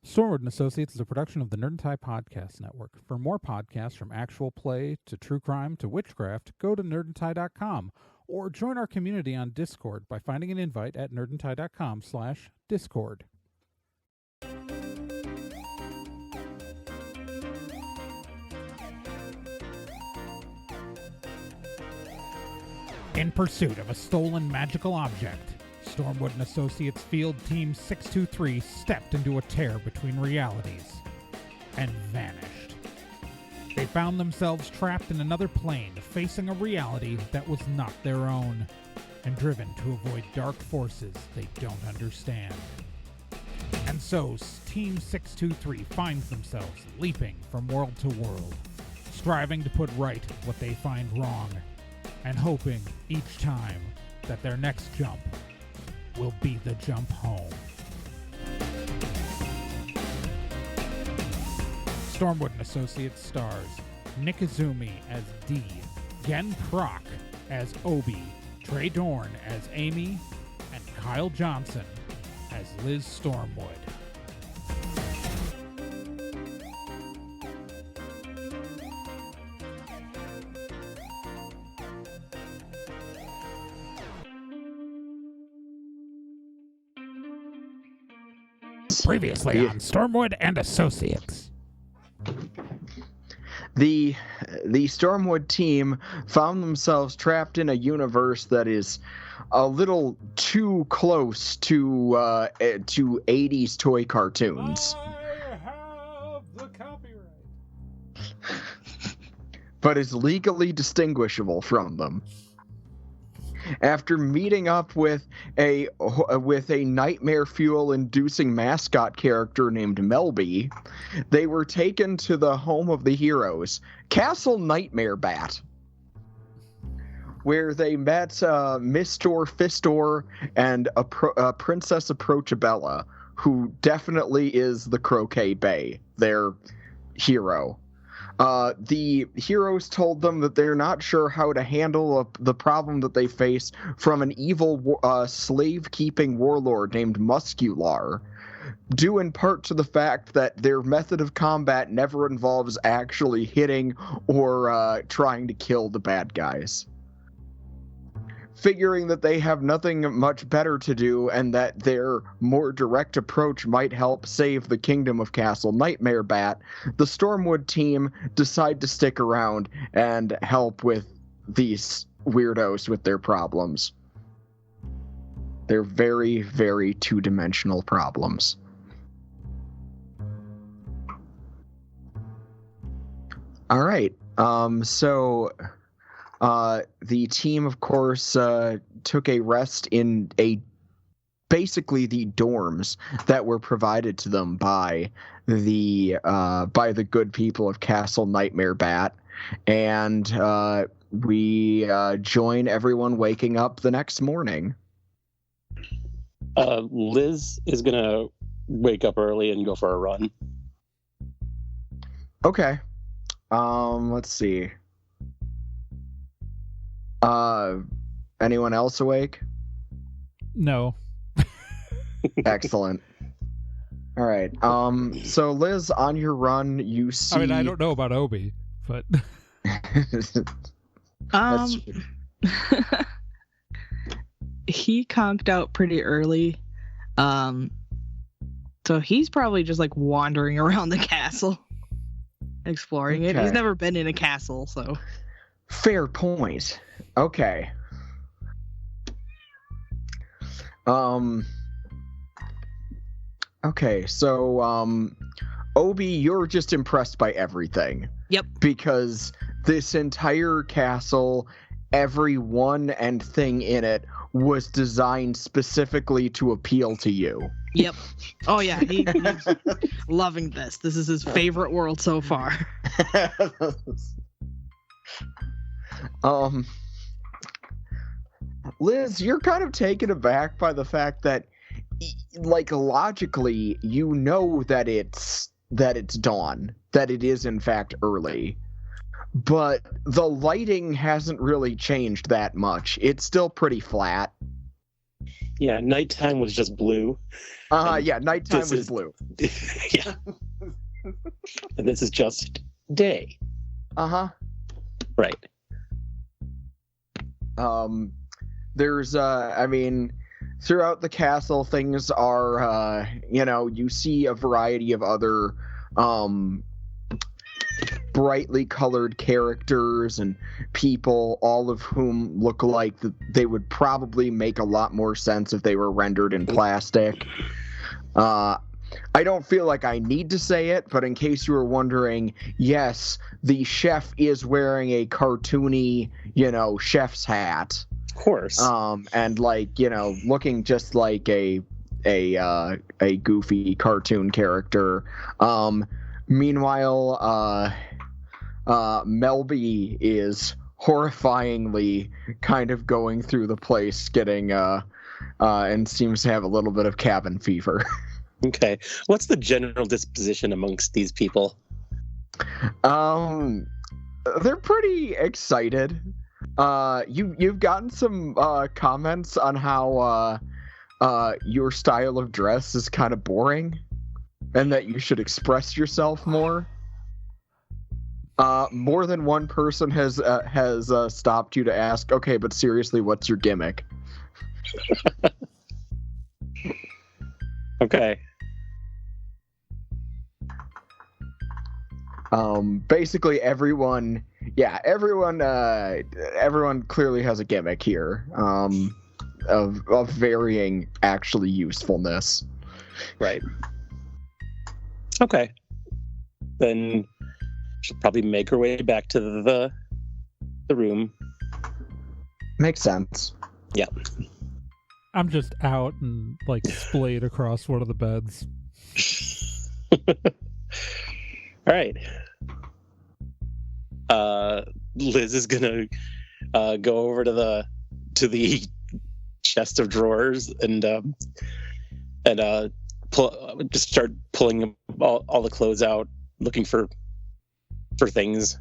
Stormwood and Associates is a production of the Nerd and Tie Podcast Network. For more podcasts from actual play to true crime to witchcraft, go to nerdandtie.com or join our community on Discord by finding an invite at nerdandtie.com/discord. In pursuit of a stolen magical object, Stormwood and Associates Field Team 623 stepped into a tear between realities and vanished. They found themselves trapped in another plane, facing a reality that was not their own, and driven to avoid dark forces they don't understand. And so, Team 623 finds themselves leaping from world to world, striving to put right what they find wrong, and hoping each time that their next jump will be the jump home. Stormwood and Associates stars Nick Izumi as Dee, Gen Proc as Obi, Trey Dorn as Amy, and Kyle Johnson as Liz Stormwood. Previously on Stormwood and Associates. The Stormwood team found themselves trapped in a universe that is a little too close to 80s toy cartoons. I have the copyright. But is legally distinguishable from them. After meeting up with a nightmare fuel-inducing mascot character named Melby, they were taken to the home of the heroes, Castle Nightmare Bat, where they met Mistor Fistor and Princess Approachabella, who definitely is the Croquet Bay, their hero. The heroes told them that they're not sure how to handle the problem that they face from an evil slave-keeping warlord named Muscular, due in part to the fact that their method of combat never involves actually hitting or trying to kill the bad guys. Figuring that they have nothing much better to do and that their more direct approach might help save the kingdom of Castle Nightmare Bat, the Stormwood team decide to stick around and help with these weirdos with their problems. They're very, very two-dimensional problems. All right, the team, of course, took a rest in basically the dorms that were provided to them by the good people of Castle Nightmare Bat, and we join everyone waking up the next morning. Liz is gonna wake up early and go for a run. Okay. Let's see. Anyone else awake? No. Excellent. All right. So Liz, on your run, you see. I mean, I don't know about Obi, but he conked out pretty early. So he's probably just like wandering around the castle, exploring it. He's never been in a castle, so. Fair point. Okay. Okay, so, Obi, you're just impressed by everything. Yep. Because this entire castle, everyone and thing in it, was designed specifically to appeal to you. Yep. Oh, yeah, he's loving this. This is his favorite world so far. Liz, you're kind of taken aback by the fact that, like, logically, you know that it's dawn, that it is in fact early, but the lighting hasn't really changed that much. It's still pretty flat. Yeah, nighttime was just blue. Yeah, nighttime was is- blue. Yeah. And this is just day. Right. There's I mean, throughout the castle things are you see a variety of other brightly colored characters and people, all of whom look like they would probably make a lot more sense if they were rendered in plastic. I don't feel like I need to say it, but in case you were wondering, yes, the chef is wearing a cartoony, chef's hat. Of course. And looking just like a goofy cartoon character. Meanwhile, Melby is horrifyingly kind of going through the place, getting and seems to have a little bit of cabin fever. Okay. What's the general disposition amongst these people? They're pretty excited. You've gotten some comments on how your style of dress is kind of boring, and that you should express yourself more. More than one person has stopped you to ask, okay, but seriously, what's your gimmick? Okay. Basically everyone clearly has a gimmick here, of varying actually usefulness. Right. Okay. Then she'll probably make her way back to the room. Makes sense. Yeah. I'm just out and splayed across one of the beds. All right. Liz is gonna go over to the chest of drawers and just start pulling all the clothes out, looking for things.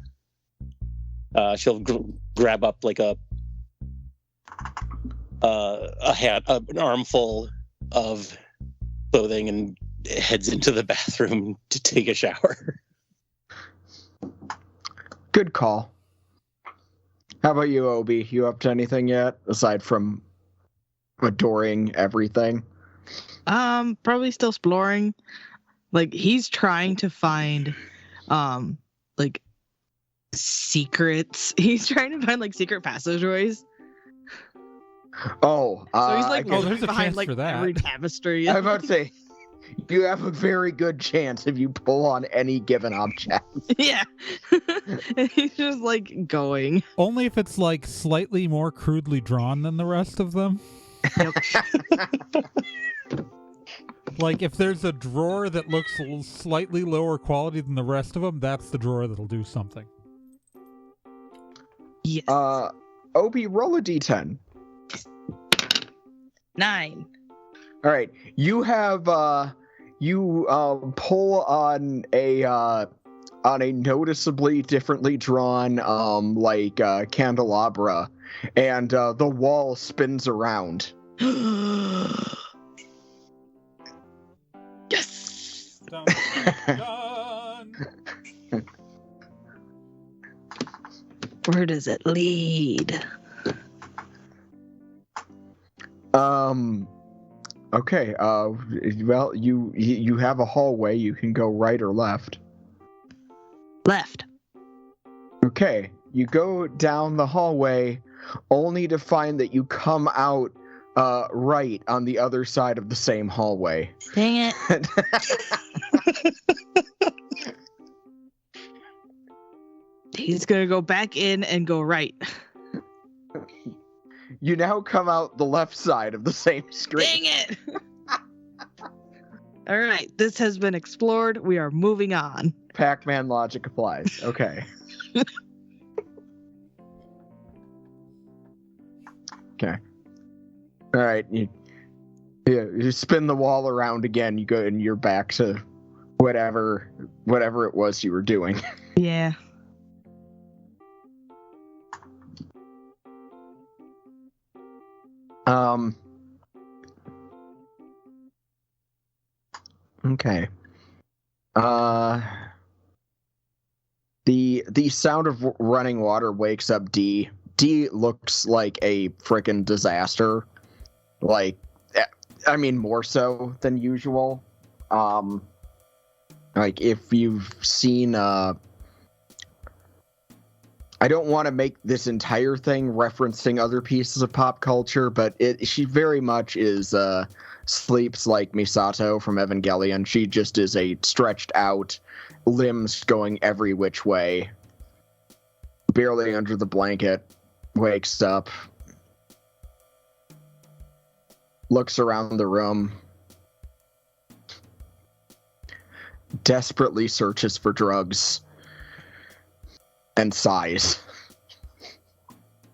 She'll grab up a hat, an armful of clothing, and heads into the bathroom to take a shower. Good call. How about you, Obi? You up to anything yet aside from adoring everything? Probably still exploring. He's trying to find secrets. He's trying to find secret passageways. Oh, So he's there's a behind chance for that. every tapestry. I'm about to say, you have a very good chance if you pull on any given object. Yeah. And he's just going. Only if it's slightly more crudely drawn than the rest of them. Yep. If there's a drawer that looks slightly lower quality than the rest of them, that's the drawer that'll do something. Yes. Obi, roll a d10. 9. All right, you have you pull on a noticeably differently drawn candelabra, and the wall spins around. Yes. Dun, dun. Where does it lead? Okay. Well, you have a hallway. You can go right or left. Left. Okay. You go down the hallway, only to find that you come out right on the other side of the same hallway. Dang it. He's gonna go back in and go right. You now come out the left side of the same screen. Dang it! All right, this has been explored. We are moving on. Pac-Man logic applies. Okay. Okay. All right. You spin the wall around again. You go and you're back to whatever it was you were doing. Yeah. Okay. The sound of running water wakes up D. D looks like a freaking disaster. Like, I mean, more so than usual. Like if you've seen, I don't want to make this entire thing referencing other pieces of pop culture, but she very much is sleeps like Misato from Evangelion. She just is a stretched out, limbs going every which way, barely under the blanket, wakes up, looks around the room, desperately searches for drugs, and sighs.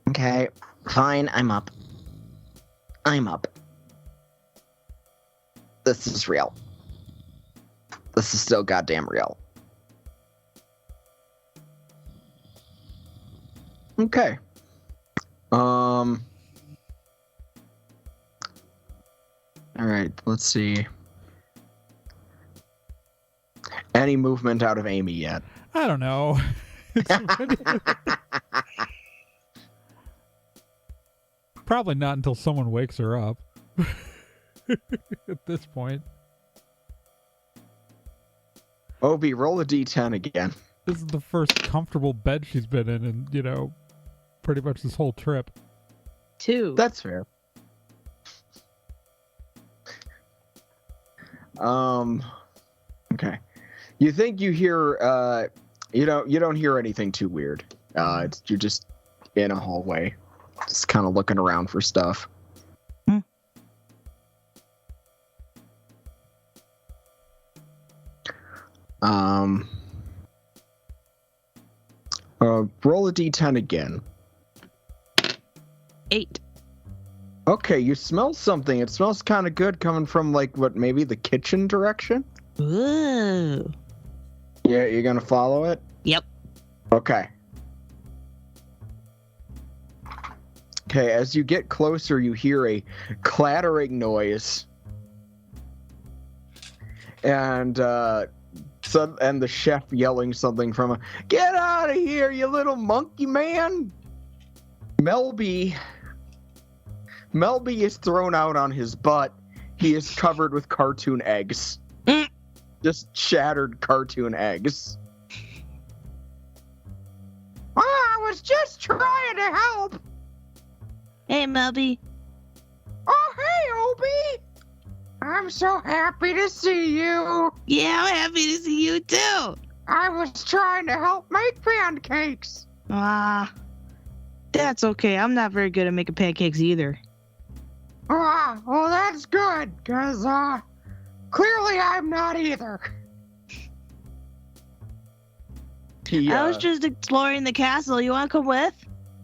Okay, fine, I'm up. This is real. This is still goddamn real. Okay. All right, let's see. Any movement out of Amy yet? I don't know. Probably not until someone wakes her up. At this point. Obi, roll a d10 again. This is the first comfortable bed she's been in, pretty much this whole trip. 2. That's fair. Okay. You think you hear, you don't hear anything too weird. You're just in a hallway, just kind of looking around for stuff. Roll a d10 again. 8. Okay, you smell something. It smells kind of good coming from, maybe the kitchen direction? Ooh. Yeah, you're gonna follow it? Yep. Okay. Okay, as you get closer, you hear a clattering noise. And the chef yelling something from "Get out of here, you little monkey man!" Melby is thrown out on his butt. He is covered with cartoon eggs. Just shattered cartoon eggs. I was just trying to help. Hey, Melby. Oh, hey, Obi. I'm so happy to see you. Yeah, I'm happy to see you too. I was trying to help make pancakes. That's okay. I'm not very good at making pancakes either. Well, that's good, because, clearly I'm not either. I was just exploring the castle. You want to come with?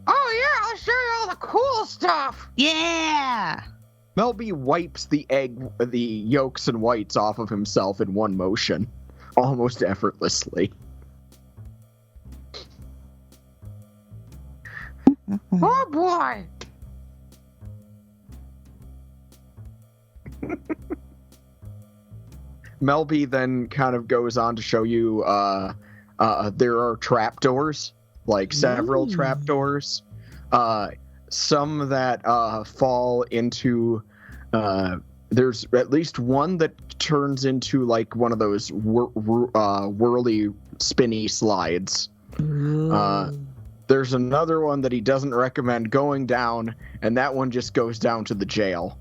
Oh, yeah, I'll show you all the cool stuff. Yeah! Melby wipes the yolks and whites off of himself in one motion, almost effortlessly. Oh, boy! Melby then kind of goes on to show you there are trapdoors, several trapdoors. Some that fall into there's at least one that turns into one of those whirly spinny slides. There's another one that he doesn't recommend going down, and that one just goes down to the jail.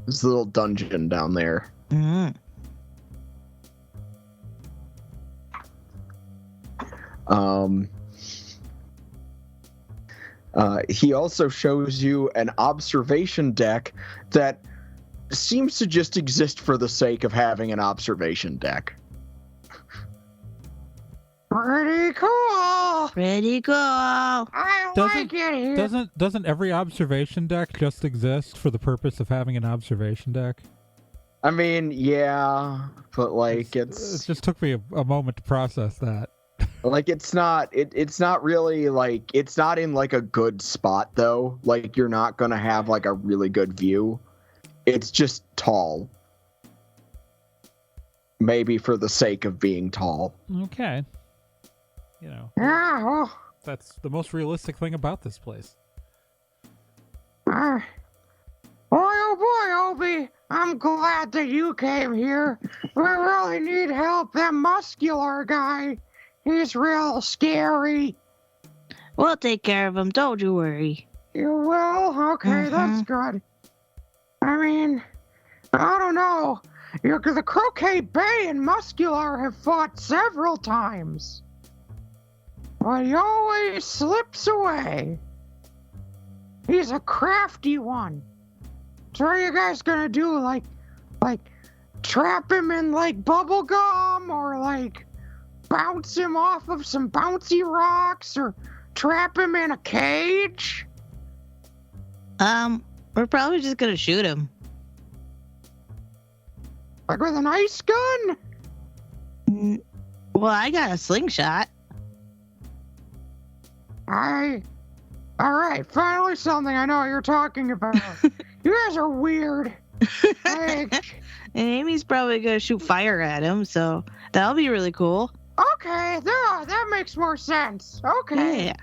There's a little dungeon down there. He also shows you an observation deck that seems to just exist for the sake of having an observation deck. Pretty cool. Pretty cool. I like it here. Doesn't every observation deck just exist for the purpose of having an observation deck? I mean, yeah, but it just took me a moment to process that. It's not really it's not in a good spot though. You're not gonna have a really good view. It's just tall. maybe for the sake of being tall. Okay. You know, Yeah, well, that's the most realistic thing about this place. boy, oh boy, Obi, I'm glad that you came here. We really need help. That muscular guy, he's real scary. We'll take care of him. Don't you worry. You will? Okay, that's good. I mean, I don't know. The Croquet Bay and Muscular have fought several times. But he always slips away. He's a crafty one. So are you guys gonna do, like, trap him in, like, bubble gum? Or, like, bounce him off of some bouncy rocks? Or trap him in a cage? We're probably just gonna shoot him. Like with an ice gun? Well, I got a slingshot. Alright, finally something I know what you're talking about. You guys are weird. Like, And Amy's probably gonna shoot fire at him, so that'll be really cool. okay, that makes more sense. Okay. Yeah.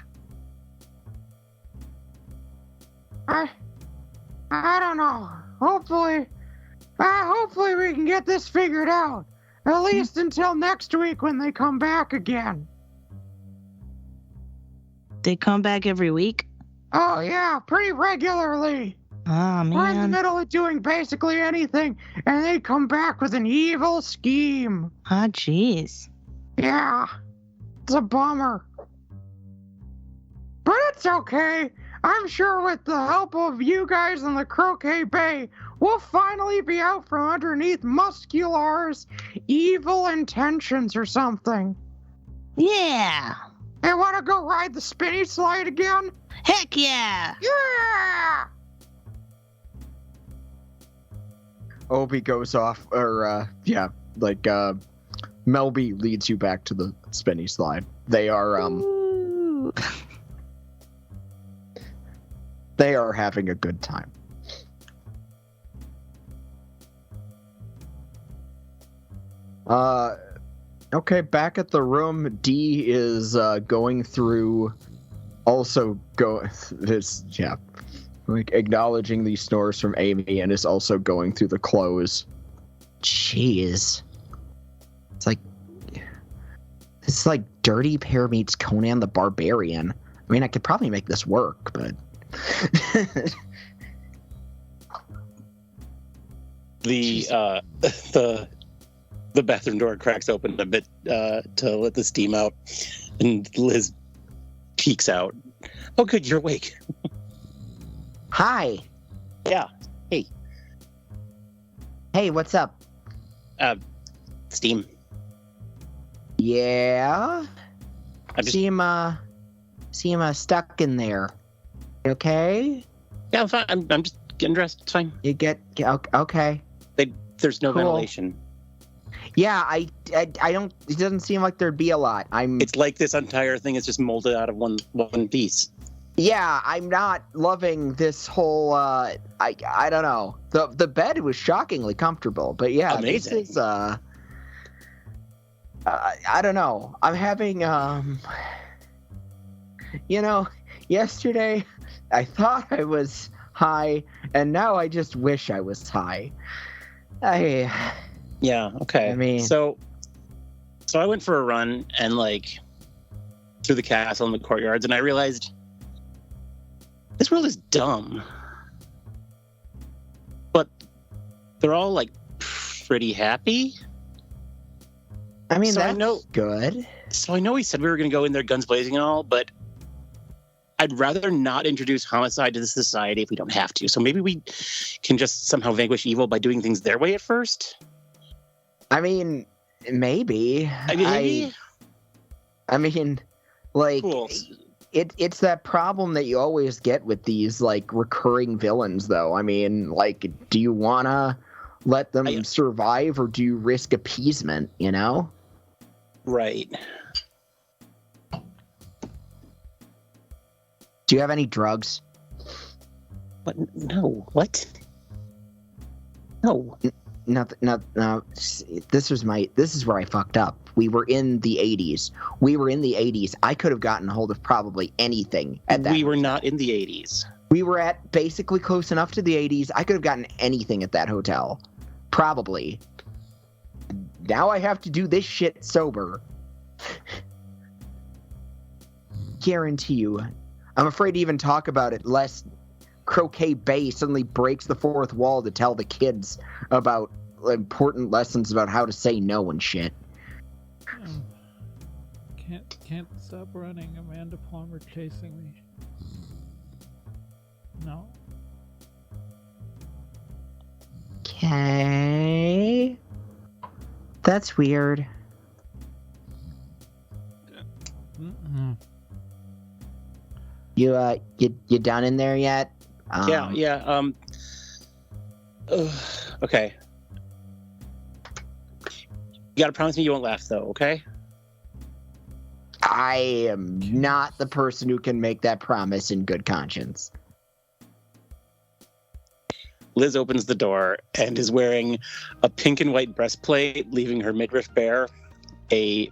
I don't know. Hopefully we can get this figured out. At least until next week when they come back again. They come back every week. Oh yeah, pretty regularly. Oh We're in the man. middle of doing basically anything, and they come back with an evil scheme. Ah, jeez. Yeah, it's a bummer. But it's okay. I'm sure with the help of you guys in the Croquet Bay, we'll finally be out from underneath Muscular's evil intentions or something. Yeah. Hey, wanna go ride the spinny slide again? Heck yeah. Yeah! Obi goes off, or, Melby leads you back to the spinny slide. They are, Ooh. they are having a good time. Okay, back at the room, D is, going through, acknowledging these snores from Amy, and is also going through the clothes. Jeez. It's like Dirty Pair meets Conan the Barbarian. I mean, I could probably make this work, but... The bathroom door cracks open a bit to let the steam out, and Liz peeks out. Oh, good, you're awake. Hi. Yeah. Hey. Hey, what's up? Steam. Yeah? I'm just, See him stuck in there. You okay? yeah, I'm fine. I'm just getting dressed. It's fine. You okay. There's no Cool. ventilation. Yeah, I don't. It doesn't seem like there'd be a lot. It's like this entire thing is just molded out of one piece. Yeah, I'm not loving this whole. I don't know. The bed was shockingly comfortable, but yeah, Amazing. This is I don't know. I'm having yesterday I thought I was high, and now I just wish I was high. Yeah. Okay. I mean- so I went for a run and through the castle and the courtyards, and I realized this world is dumb, but they're all pretty happy. I mean, So I that's know- good. So I know we said we were going to go in there guns blazing and all, but I'd rather not introduce homicide to the society if we don't have to. So maybe we can just somehow vanquish evil by doing things their way at first. I mean, maybe. Maybe? I mean, Cool. it's that problem that you always get with these recurring villains, though. I mean, do you wanna let them survive, or do you risk appeasement? You know? Right. Do you have any drugs? What? No. What? No. no. This is where I fucked up. We were in the 80s. I could have gotten a hold of probably anything at that. We were not in the 80s. We were at basically close enough to the 80s. I could have gotten anything at that hotel. Probably. Now I have to do this shit sober. Guarantee you. I'm afraid to even talk about it lest Croquet Bay suddenly breaks the fourth wall to tell the kids about important lessons about how to say no and shit. Can't stop running. Amanda Palmer chasing me. No. Okay. That's weird. Mm-mm. You done in there yet? Yeah. Okay. You gotta promise me you won't laugh, though, okay? I am not the person who can make that promise in good conscience. Liz opens the door and is wearing a pink and white breastplate, leaving her midriff bare, a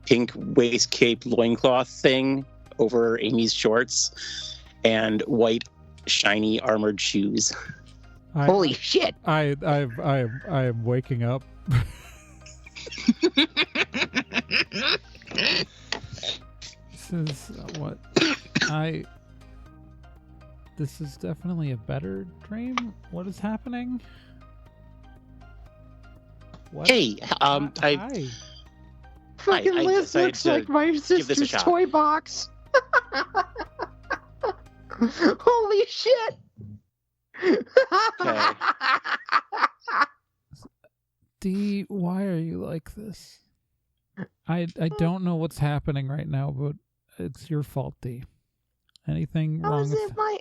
pink waist cape loincloth thing over Amy's shorts, and white, shiny, armored shoes. Holy shit! I am waking up. This is what This is definitely a better dream. What is happening? What? Hey, Hi. Fucking I Liz decided looks to like my give this a sister's shot. toy box. Holy shit! Okay. Dee, why are you like this? I don't know what's happening right now, but it's your fault, Dee. Anything How wrong is with it my...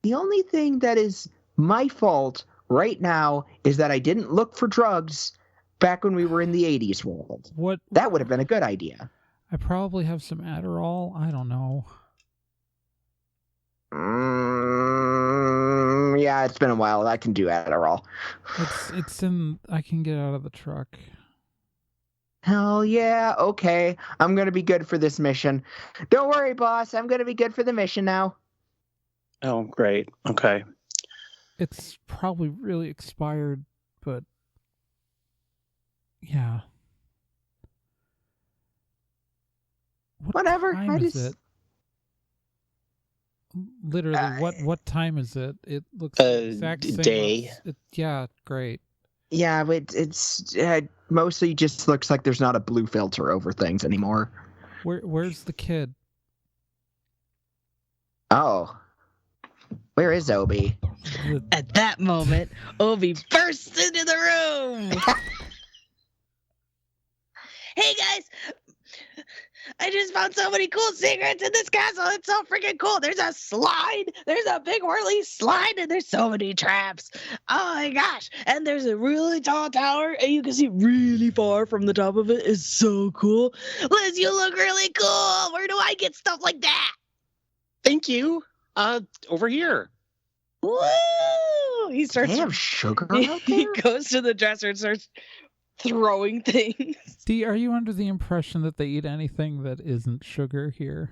The only thing that is my fault right now is that I didn't look for drugs back when we were in the 80s world. what? That would have been a good idea. I probably have some Adderall. I don't know. Yeah, it's been a while. I can do Adderall. It's in. I can get out of the truck. Hell yeah, okay. I'm gonna be good for this mission. Don't worry, boss. I'm gonna be good for the mission now. Oh, great. Okay. It's probably really expired, but yeah. Whatever, Time I is just- it? Literally, what time is it? It looks the exact same. day. Yeah, great. Yeah, but it's mostly just looks like there's not a blue filter over things anymore. Where's the kid? Oh. Where is Obi? At that moment, Obi bursts into the room. Hey guys, I just found so many cool secrets in this castle. It's so freaking cool. There's a slide. There's a big whirly slide, and there's so many traps. Oh my gosh. And there's a really tall tower, and you can see really far from the top of it. It's so cool. Liz, you look really cool. Where do I get stuff like that? Thank you. Over here. Woo! He starts. They have sugar out He there? goes to the dresser and starts throwing things. Dee, are you under the impression that they eat anything that isn't sugar here?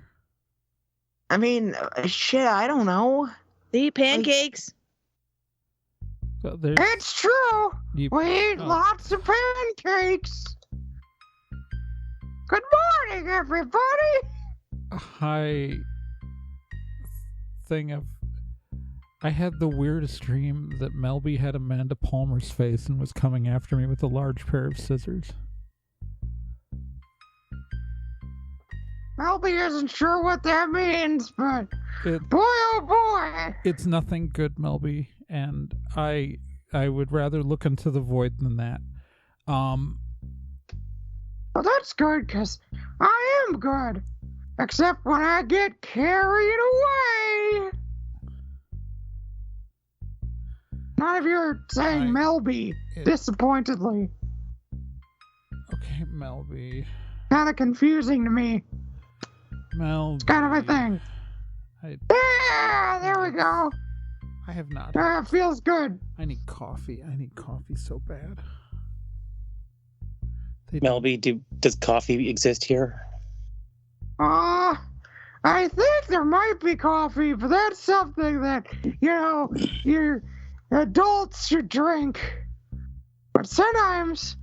I mean, shit, I don't know. They eat pancakes. Well, there's, It's true. you, We eat oh. lots of pancakes. Good morning, everybody. high thing of... I had the weirdest dream that Melby had Amanda Palmer's face and was coming after me with a large pair of scissors. Melby isn't sure what that means, but It, boy, oh boy. it's nothing good, Melby, and I would rather look into the void than that. Well, that's good, because I am good. Except when I get carried away. None of you are saying Melby disappointedly. Okay, Melby. Kind of confusing to me. Melby. It's kind of a thing. I, Yeah, there we go. I have not. It feels good. I need coffee. I need coffee so bad. Melby, does coffee exist here? I think there might be coffee, but that's something that, your adults should drink. But sometimes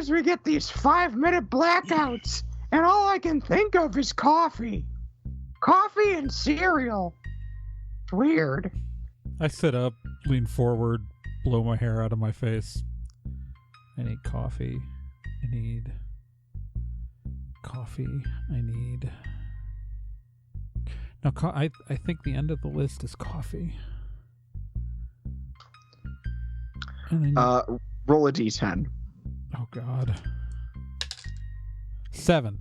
we get these 5-minute blackouts, and all I can think of is coffee. Coffee and cereal. It's weird. I sit up, lean forward, blow my hair out of my face. I need coffee. I need coffee. I need... Now, I think the end of the list is coffee. And then roll a d10. Oh, God. 7.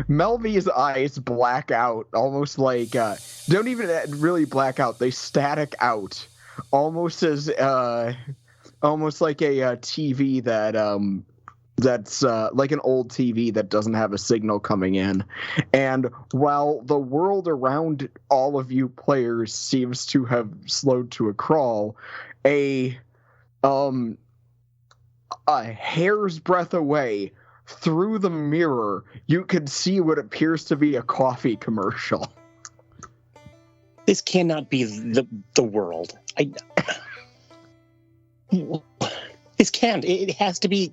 Melvy's eyes black out, almost like don't even really black out. They static out, almost as almost like a TV that's like an old TV that doesn't have a signal coming in. And while the world around all of you players seems to have slowed to a crawl, a hair's breadth away, through the mirror, you can see what appears to be a coffee commercial. This cannot be the world. This can't. It has to be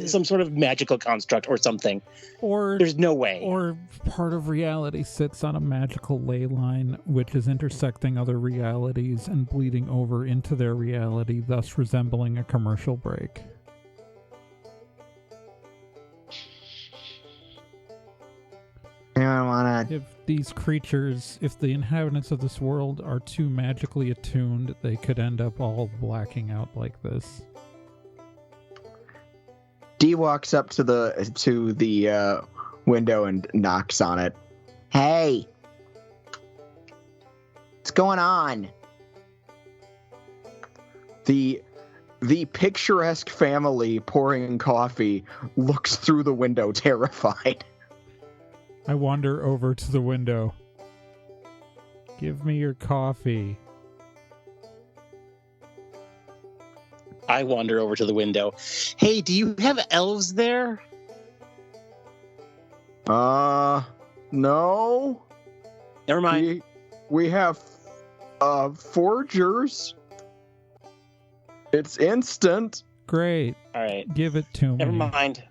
some sort of magical construct or something. Or there's no way. Or part of reality sits on a magical ley line, which is intersecting other realities and bleeding over into their reality, thus resembling a commercial break. If these creatures, if the inhabitants of this world are too magically attuned, they could end up all blacking out like this. Dee walks up to the window and knocks on it. Hey, what's going on? The picturesque family pouring coffee looks through the window, terrified. I wander over to the window. Give me your coffee. I wander over to the window. Hey, do you have elves there? No. Never mind. We have forgers. It's instant. Great. All right. Give it to me. Never mind.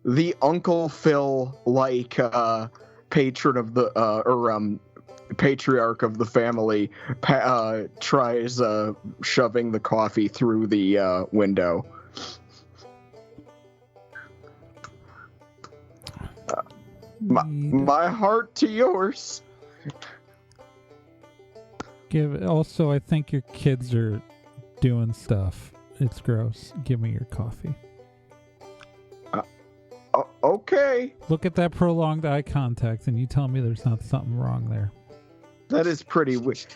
The Uncle Phil like patron of the patriarch of the family tries shoving the coffee through the window. My heart to yours. Also, I think your kids are doing stuff. It's gross. Give me your coffee. Okay. Look at that prolonged eye contact and you tell me there's not something wrong there. That is pretty weird.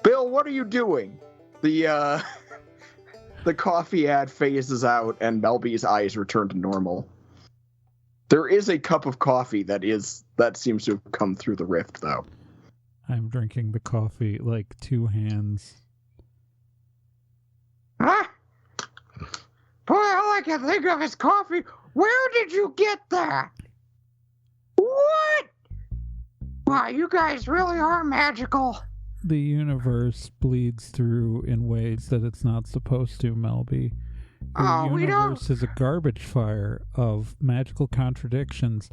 Bill, what are you doing? The coffee ad phases out and Melby's eyes return to normal. There is a cup of coffee that seems to have come through the rift, though. I'm drinking the coffee like 2 hands. Huh? Boy, all I can think of is coffee. Where did you get that? What? Wow, you guys really are magical. The universe bleeds through in ways that it's not supposed to, Melby. The universe is a garbage fire of magical contradictions,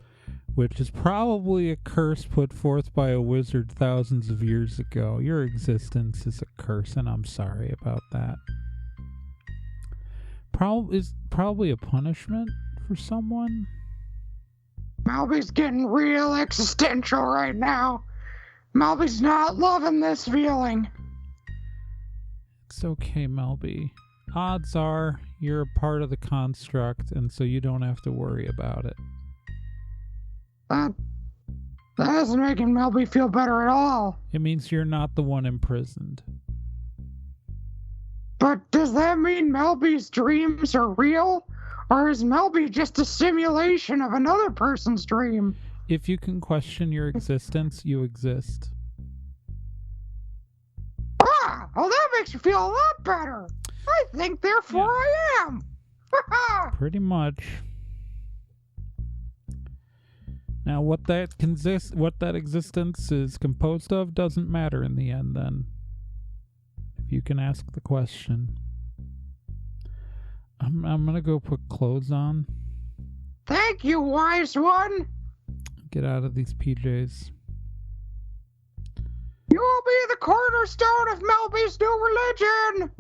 which is probably a curse put forth by a wizard thousands of years ago. Your existence is a curse, and I'm sorry about that. Probably a punishment for someone. Melby's getting real existential right now. Melby's not loving this feeling. It's okay, Melby. Odds are you're a part of the construct, and so you don't have to worry about it. That isn't making Melby feel better at all. It means you're not the one imprisoned. But does that mean Melby's dreams are real? Or is Melby just a simulation of another person's dream? If you can question your existence, you exist. Ah, well, that makes me feel a lot better. I think, therefore, I am. Pretty much. Now, what that existence is composed of doesn't matter in the end, then. If you can ask the question. I'm gonna go put clothes on. Thank you, wise one. Get out of these PJs. You will be the cornerstone of Melby's new religion.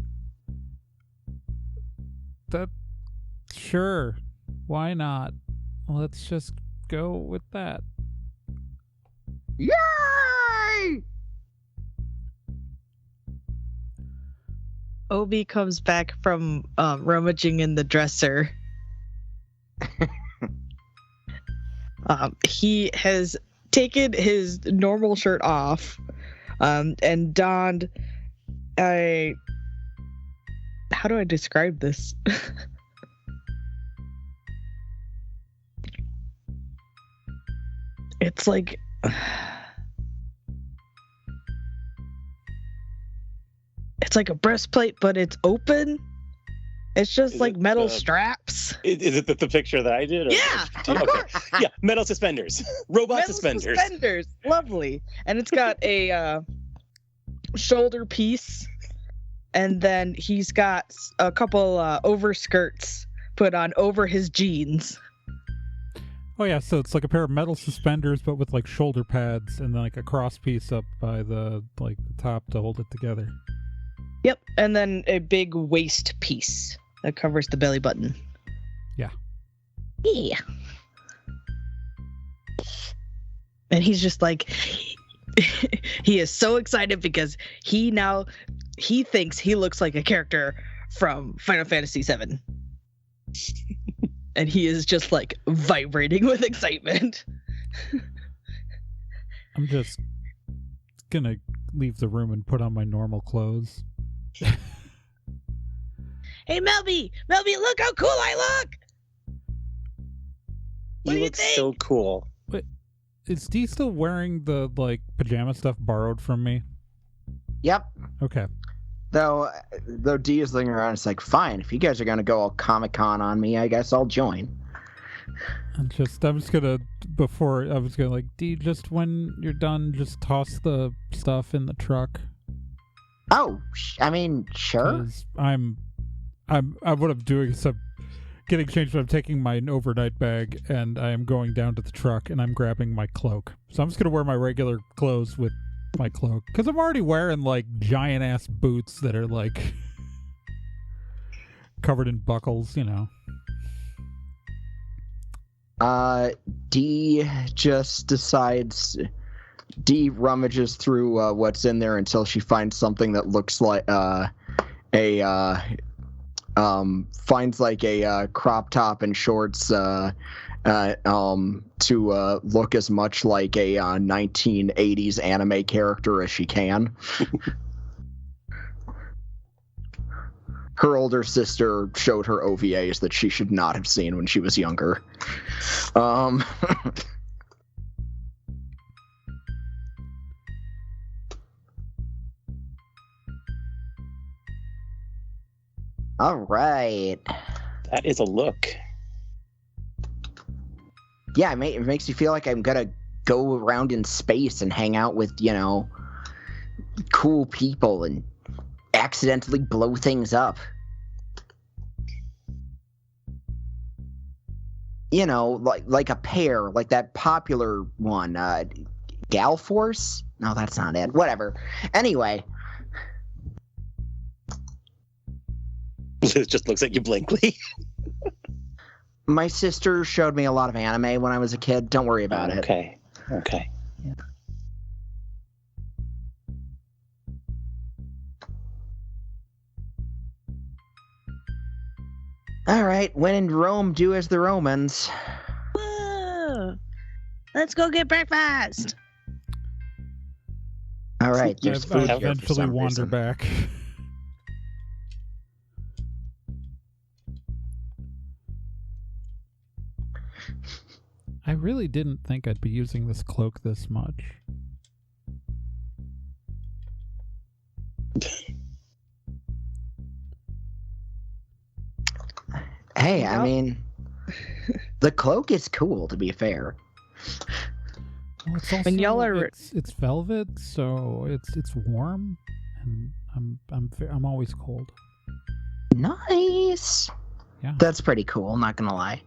Sure. Why not? Let's just go with that. Yay! Obi comes back from rummaging in the dresser. He has taken his normal shirt off and donned a... How do I describe this? It's like... It's like a breastplate, but it's open. It's just Is like it, metal straps. Is it the picture that I did? Or Yeah, of okay. course. Yeah, metal suspenders. Robot Metal suspenders. Lovely. And it's got a shoulder piece. And then he's got a couple overskirts put on over his jeans. Oh yeah, so it's like a pair of metal suspenders, but with like shoulder pads and then like a cross piece up by the the top to hold it together. Yep. And then a big waist piece that covers the belly button. Yeah. Yeah. And he's just like, he is so excited because he thinks he looks like a character from Final Fantasy VII. And he is just like vibrating with excitement. I'm just gonna leave the room and put on my normal clothes. Hey, Melby, look how cool I look. What do You you look think? so cool. Is Dee still wearing the pajama stuff borrowed from me? Yep. Okay. Though D is looking around, it's like, fine, if you guys are gonna go all Comic-Con on me, I guess I'll join. I'm just gonna like, Dee, just when you're done, just toss the stuff in the truck. Oh, I mean, sure. 'Cause I'm what I'm doing is I'm getting changed, but I'm taking my overnight bag and I am going down to the truck and I'm grabbing my cloak. So I'm just gonna wear my regular clothes with my cloak because I'm already wearing like giant ass boots that are like covered in buckles, you know. D just decides. D rummages through what's in there until she finds something that looks like finds like a crop top and shorts to look as much like a 1980s anime character as she can. Her older sister showed her OVAs that she should not have seen when she was younger. All right. That is a look. Yeah, it makes you feel like I'm gonna go around in space and hang out with, cool people and accidentally blow things up. Like a pair, like that popular one, Gal Force? No, that's not it. Whatever. Anyway. Liz just looks at you blankly. My sister showed me a lot of anime when I was a kid. Don't worry about it. Okay. Yeah. All right, when in Rome, do as the Romans. Whoa. Let's go get breakfast. All right, I there's food here for eventually some wander reason. back. really didn't think I'd be using this cloak this much. Hey, I mean, the cloak is cool, to be fair. Well, it's also, When y'all are- it's velvet, so it's warm, and I'm always cold. Nice. Yeah. That's pretty cool, not gonna lie.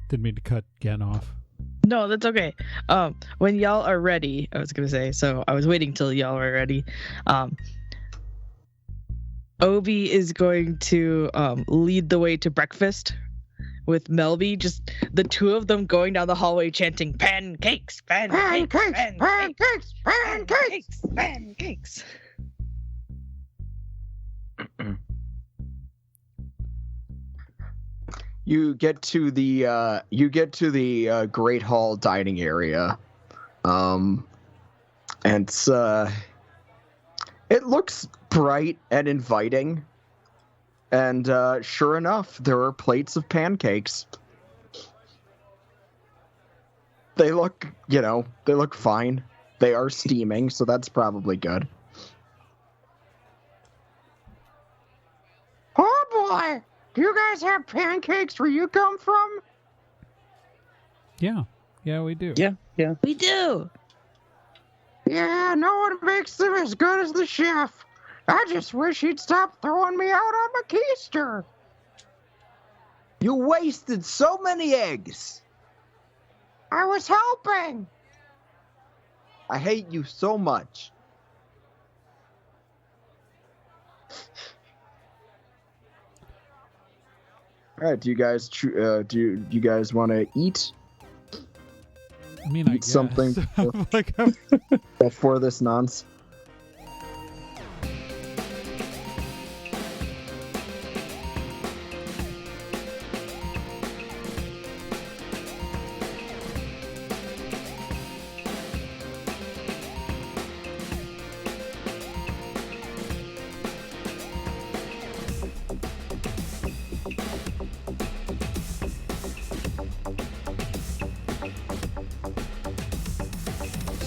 Didn't mean to cut Gen off. No, that's okay. When y'all are ready, I was gonna say. So I was waiting till y'all were ready. Obi is going to lead the way to breakfast with Melby. Just the two of them going down the hallway chanting pancakes, pancakes, Pancakes, pancakes, pancakes. pancakes. You get to the Great Hall dining area, and it looks bright and inviting. And sure enough, there are plates of pancakes. They look fine. They are steaming, so that's probably good. Oh boy! Do you guys have pancakes where you come from? Yeah, we do. Yeah. We do. Yeah, no one makes them as good as the chef. I just wish he'd stop throwing me out on my keister. You wasted so many eggs. I was helping. I hate you so much. All right, do you guys want to eat I mean, I Eat guess. something. Like, before this nonsense?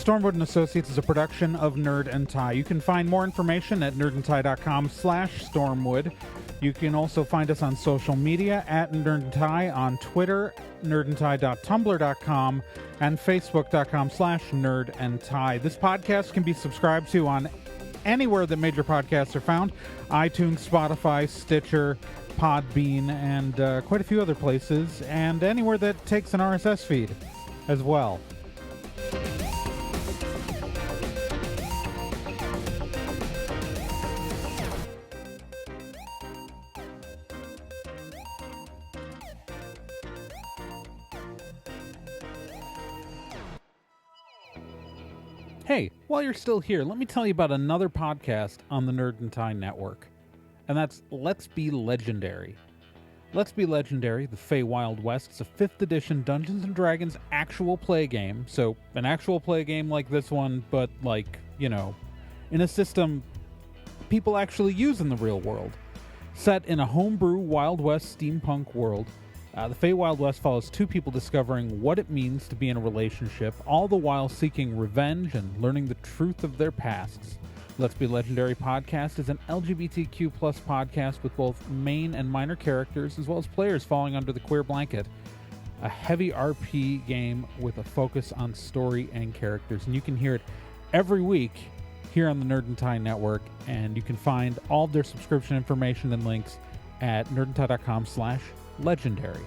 Stormwood & Associates is a production of Nerd and Tie. You can find more information at nerdandtie.com/Stormwood. You can also find us on social media at Nerd and Tie on Twitter, nerdandtie.tumblr.com, and facebook.com/nerdandtie. This podcast can be subscribed to on anywhere that major podcasts are found: iTunes, Spotify, Stitcher, Podbean, and quite a few other places, and anywhere that takes an RSS feed as well. Hey, while you're still here, let me tell you about another podcast on the Nerd and Tie Network, and that's Let's Be Legendary. Let's Be Legendary, the Fey Wild West, is a 5th edition Dungeons & Dragons actual play game. So, an actual play game like this one, but in a system people actually use in the real world. Set in a homebrew Wild West steampunk world, the Fey Wild West follows two people discovering what it means to be in a relationship, all the while seeking revenge and learning the truth of their pasts. Let's Be Legendary podcast is an LGBTQ+ podcast with both main and minor characters, as well as players falling under the queer blanket. A heavy RP game with a focus on story and characters. And you can hear it every week here on the Nerd and Tie Network, and you can find all of their subscription information and links at nerdandtie.com/legendary.